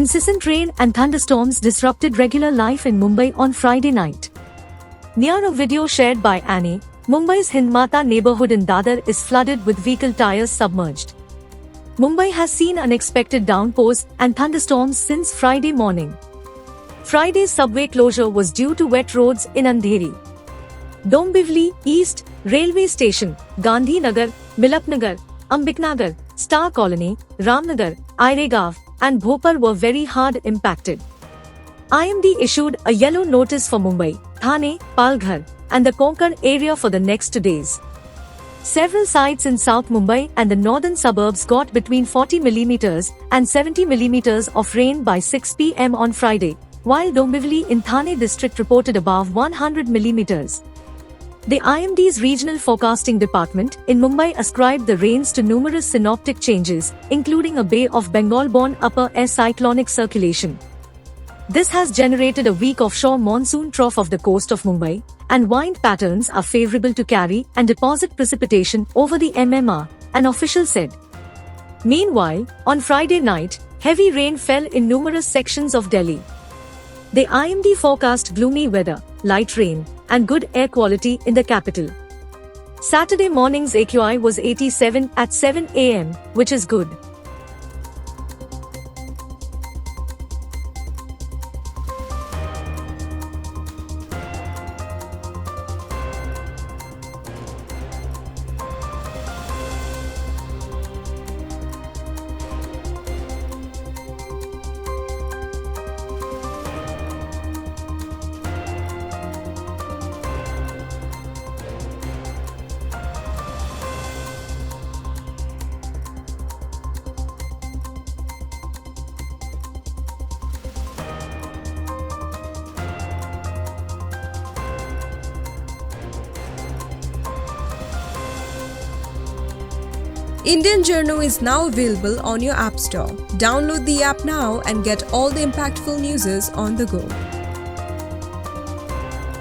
Incessant rain and thunderstorms disrupted regular life in Mumbai on Friday night. Near a video shared by Annie, Mumbai's Hindmata neighbourhood in Dadar is flooded with vehicle tyres submerged. Mumbai has seen unexpected downpours and thunderstorms since Friday morning. Friday's subway closure was due to wet roads in Andheri. Dombivli, East, Railway Station, Gandhi Nagar, Milapnagar, Ambikanagar, Star Colony, Ramnagar, Ayregaon, and Bhopar were very hard impacted. IMD issued a yellow notice for Mumbai, Thane, Palghar, and the Konkan area for the next 2 days. Several sites in South Mumbai and the northern suburbs got between 40 mm and 70 mm of rain by 6 p.m. on Friday, while Dombivli in Thane district reported above 100 mm. The IMD's regional forecasting department in Mumbai ascribed the rains to numerous synoptic changes, including a Bay of Bengal-born upper air cyclonic circulation. This has generated a weak offshore monsoon trough of the coast of Mumbai, and wind patterns are favourable to carry and deposit precipitation over the MMR, an official said. Meanwhile, on Friday night, heavy rain fell in numerous sections of Delhi. The IMD forecast gloomy weather, light rain, and good air quality in the capital. Saturday morning's AQI was 87 at 7 am, which is good. Indian Journal is now available on your App Store. Download the app now and get all the impactful news on the go.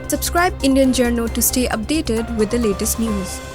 Subscribe Indian Journal to stay updated with the latest news.